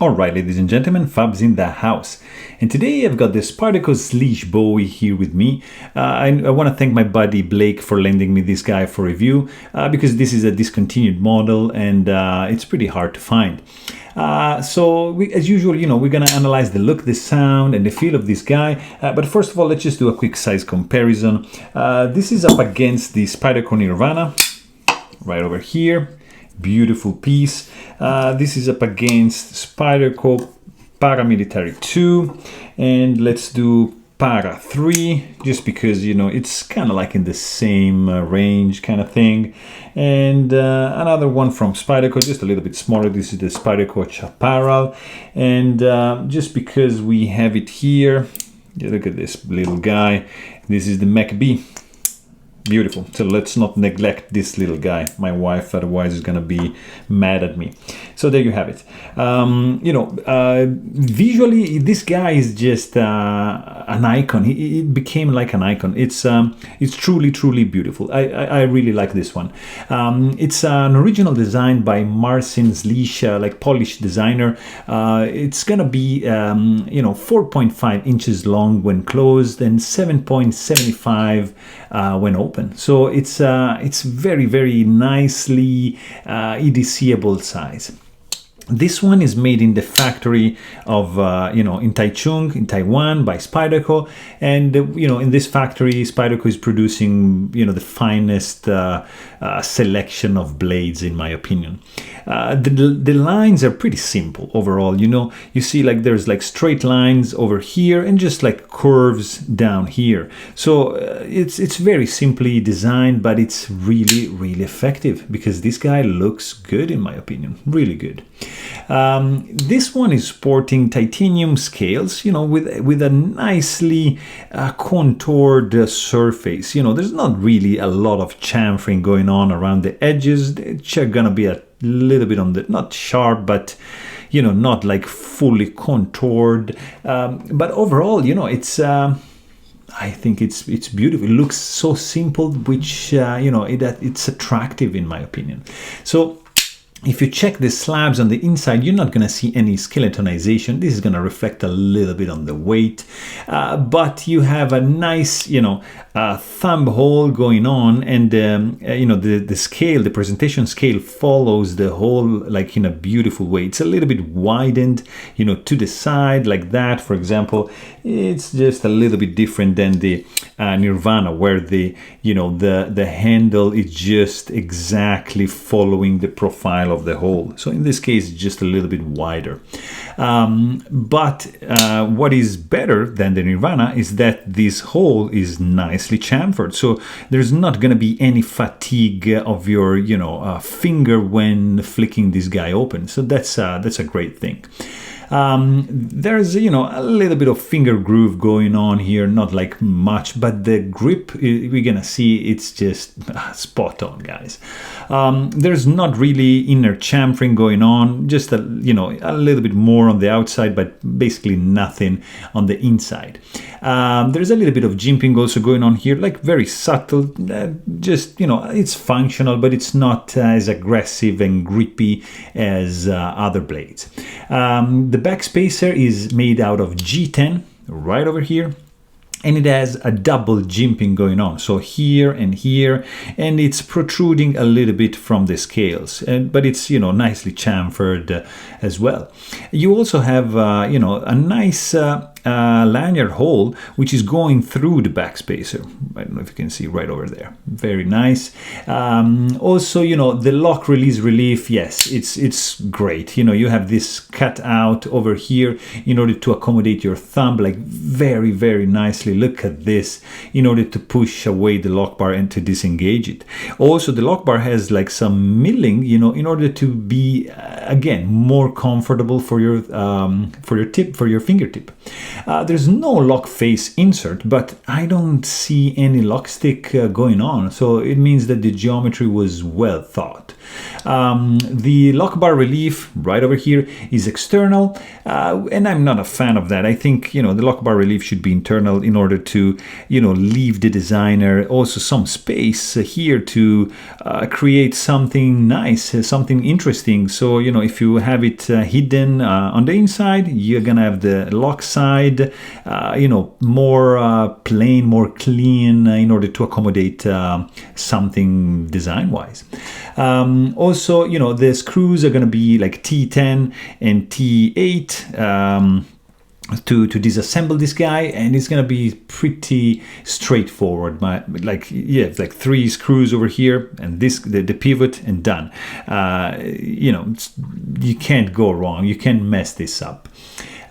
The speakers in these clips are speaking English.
Alright, ladies and gentlemen, Fab's in the house. And today I've got the Spyderco Slysz Bowie here with me. I want to thank my buddy Blake for lending me this guy for review because this is a discontinued model and it's pretty hard to find. As usual, we're going to analyze the look, the sound, and the feel of this guy. But first of all, let's just do a quick size comparison. This is up against the Spyderco Nirvana, right over here. Beautiful piece. This is up against Spyderco Paramilitary 2, and let's do Para 3, just because it's kind of like in the same range kind of thing. And another one from Spyderco, just a little bit smaller. This is the Spyderco Chaparral, and just because we have it here, look at this little guy. This is the MacB. Beautiful. So let's not neglect this little guy. My wife otherwise is going to be mad at me. So there you have it. Visually, this guy is just an icon. It became like an icon. It's truly, truly beautiful. I really like this one. It's an original design by Marcin Slysz, like Polish designer. It's going to be, 4.5 inches long when closed and 7.75 when open. So it's very, very nicely EDCable size. This one is made in the factory of, in Taichung, in Taiwan, by Spyderco. And, in this factory, Spyderco is producing, the finest selection of blades, in my opinion. The lines are pretty simple overall. You see like there's like straight lines over here and just like curves down here. So it's very simply designed, but it's really, really effective because this guy looks good, in my opinion, really good. This one is sporting titanium scales, with a nicely contoured surface. There's not really a lot of chamfering going on around the edges. It's gonna be a little bit on the, not sharp, but not like fully contoured. But overall, it's I think it's beautiful. It looks so simple, which it's attractive, in my opinion. So if you check the slabs on the inside, you're not going to see any skeletonization. This is going to reflect a little bit on the weight, but you have a nice, thumb hole going on, and the scale, the presentation scale follows the hole like in a beautiful way. It's a little bit widened, to the side like that. For example, it's just a little bit different than the Nirvana, where the handle is just exactly following the profile of the hole. So in this case, it's just a little bit wider. But what is better than the Nirvana is that this hole is nicely chamfered. So there's not going to be any fatigue of your, finger when flicking this guy open. So that's a great thing. There's a little bit of finger groove going on here, not like much, but the grip, we're gonna see, it's just spot on, guys. There's not really inner chamfering going on, just a little bit more on the outside, but basically nothing on the inside. There's a little bit of jimping also going on here, like very subtle, just it's functional, but it's not as aggressive and grippy as other blades. The back spacer is made out of G10, right over here, and it has a double jimping going on, so here, and it's protruding a little bit from the scales, but it's nicely chamfered as well. You also have a nice lanyard hole which is going through the back spacer. I don't know if you can see right over there. Very nice. Also, the lock release relief, yes, it's great. You have this cut out over here in order to accommodate your thumb, like very, very nicely. Look at this, in order to push away the lock bar and to disengage it. Also, the lock bar has like some milling, in order to be again more comfortable for your fingertip. There's no lock face insert, but I don't see any lock stick going on, so it means that the geometry was well thought. The lock bar relief right over here is external, and I'm not a fan of that. I think the lock bar relief should be internal in order to leave the designer also some space here to create something nice, something interesting. So if you have it hidden on the inside, you're gonna have the lock side, more plain, more clean, in order to accommodate something design-wise. Also, the screws are gonna be like T10 and T8. To disassemble this guy, and it's gonna be pretty straightforward. It's like 3 screws over here, and the pivot, and done. You can't go wrong. You can't mess this up.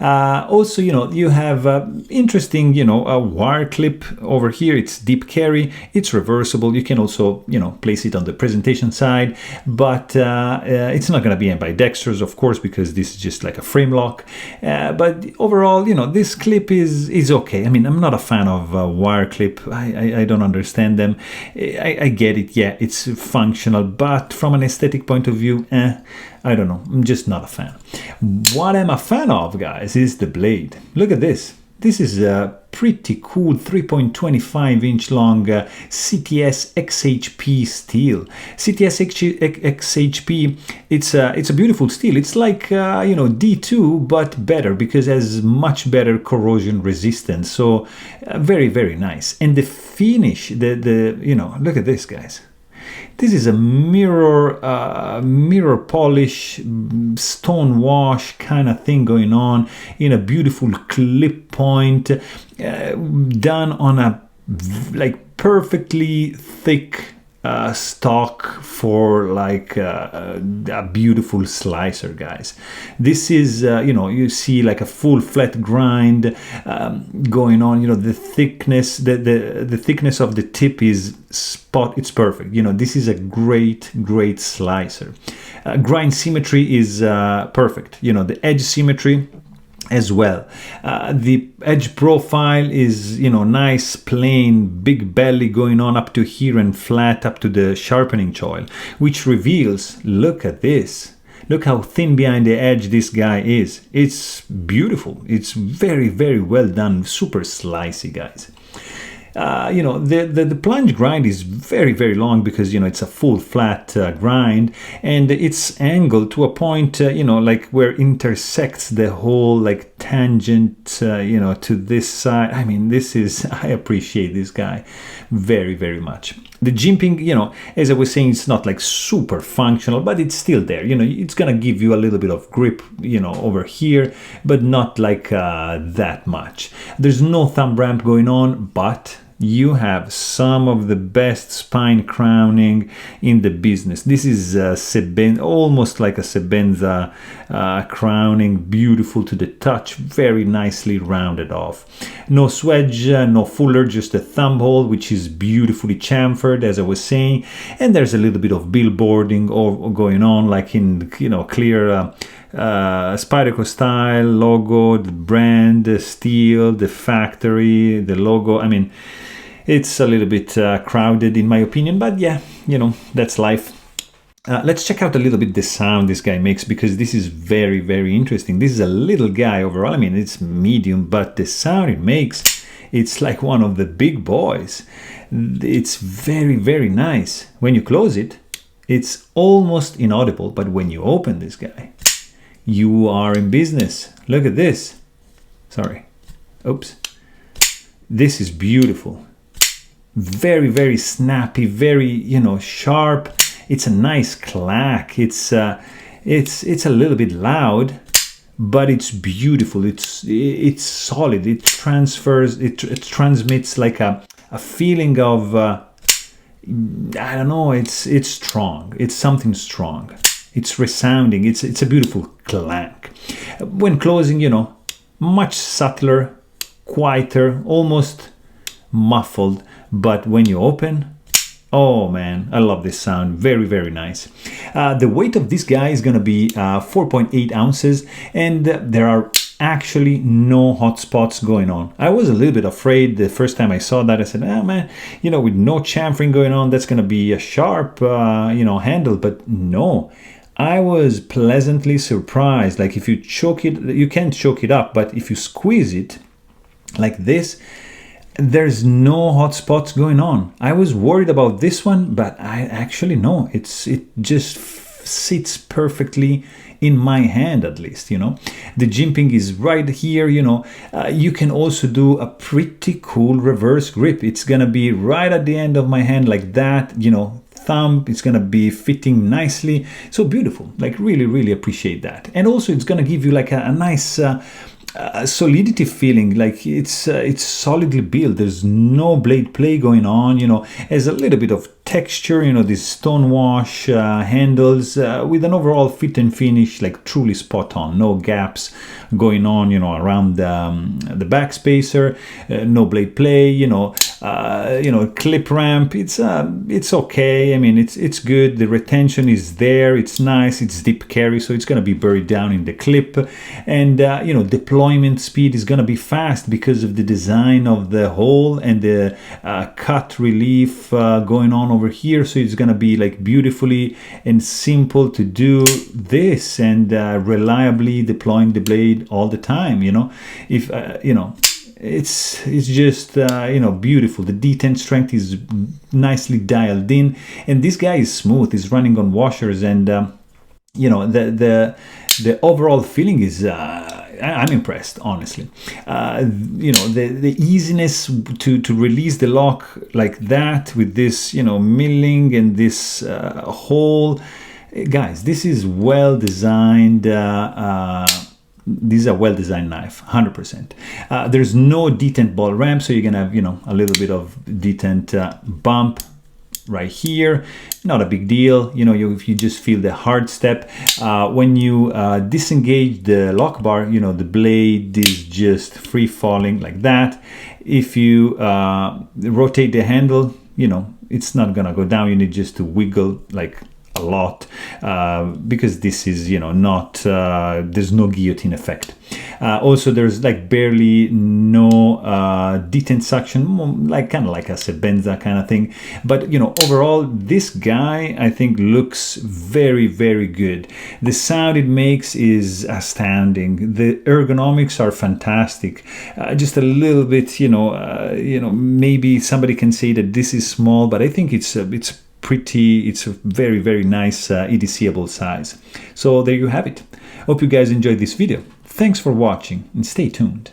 Also, you have interesting, a wire clip over here. It's deep carry. It's reversible. You can also, place it on the presentation side, but it's not going to be ambidextrous, of course, because this is just like a frame lock. But overall, this clip is okay. I mean, I'm not a fan of wire clip. I don't understand them. I get it. Yeah, it's functional, but from an aesthetic point of view, I don't know. I'm just not a fan. What I'm a fan of, guys, is the blade. Look at this. This is a pretty cool 3.25-inch long CTS XHP steel. CTS XHP, it's a beautiful steel. It's like D2 but better, because it has much better corrosion resistance. So very, very nice. And the finish, look at this, guys. This is a mirror polish, stone wash kind of thing going on in a beautiful clip point, done on a perfectly thick stock for a beautiful slicer, guys. This is you see like a full flat grind going on. The thickness, the thickness of the tip is it's perfect. This is a great slicer. Grind symmetry is perfect. The edge symmetry as well. The edge profile is, nice, plain, big belly going on up to here and flat up to the sharpening choil, which reveals, look at this. Look how thin behind the edge this guy is. It's beautiful. It's very, very well done. Super slicey, guys. The plunge grind is very, very long because, it's a full flat grind, and it's angled to a point, where it intersects the whole tangent, to this side. I mean, I appreciate this guy very, very much. The jimping, as I was saying, it's not super functional, but it's still there. It's gonna give you a little bit of grip, over here, but not that much. There's no thumb ramp going on, but you have some of the best spine crowning in the business. This is almost like a Sebenza crowning, beautiful to the touch, very nicely rounded off. No swedge, no fuller, just a thumb hole, which is beautifully chamfered, as I was saying. And there's a little bit of billboarding going on, like in clear Spyderco style logo, the brand, the steel, the factory, the logo. I mean, it's a little bit crowded in my opinion, but yeah, that's life. Let's check out a little bit the sound this guy makes, because this is very, very interesting. This is a little guy overall. I mean, it's medium, but the sound it makes, it's like one of the big boys. It's very, very nice. When you close it, it's almost inaudible, but when you open this guy, you are in business. Look at this. Sorry. Oops. This is beautiful. Very, very snappy, very, sharp. It's a nice clack. It's a little bit loud, but it's beautiful. It's solid. It transfers. It transmits like a feeling of I don't know. It's strong. It's something strong. It's resounding. It's a beautiful clank. When closing, much subtler, quieter, almost muffled. But when you open, oh man, I love this sound. Very, very nice. The weight of this guy is going to be 4.8 ounces, and there are actually no hot spots going on. I was a little bit afraid the first time I saw that. I said, oh man, with no chamfering going on, that's going to be a sharp, handle. But no, I was pleasantly surprised. Like if you choke it, you can't choke it up, but if you squeeze it like this, there's no hot spots going on. I was worried about this one, but I actually know it just sits perfectly in my hand, at least, you know. The jimping is right here, you know. You can also do a pretty cool reverse grip. It's gonna be right at the end of my hand like that, you know. Thumb, it's gonna be fitting nicely. So beautiful, like really appreciate that. And also it's gonna give you like a nice solidity feeling, like it's solidly built. There's no blade play going on, you know. Has a little bit of texture, you know, these stone wash handles with an overall fit and finish like truly spot on. No gaps going on, you know, around the back spacer. No blade play, you know, clip ramp. It's okay. I mean, it's good. The retention is there. It's nice. It's deep carry, so it's gonna be buried down in the clip, and deployment speed is gonna be fast because of the design of the hole and the cut relief going on over here. So it's gonna be like beautifully and simple to do this, and reliably deploying the blade all the time, you know. If it's just beautiful. The detent strength is nicely dialed in, and this guy is smooth. He's running on washers, and the overall feeling is I'm impressed, honestly. The easiness to release the lock like that with this, milling and this hole. Guys, this is well designed. This is a well-designed knife, 100%. There's no detent ball ramp, so you're gonna have, a little bit of detent bump right here. Not a big deal, if you just feel the hard step. When you disengage the lock bar, the blade is just free falling like that. If you rotate the handle, it's not gonna go down. You need just to wiggle like a lot, because this is not there's no guillotine effect. Also there's like barely no detent suction, kind of like a Sebenza kind of thing. But overall this guy I think looks very, very good. The sound it makes is astounding. The ergonomics are fantastic. Just a little bit, maybe somebody can say that this is small, but I think it's a very, very nice EDCable size. So there you have it. Hope you guys enjoyed this video. Thanks for watching and stay tuned.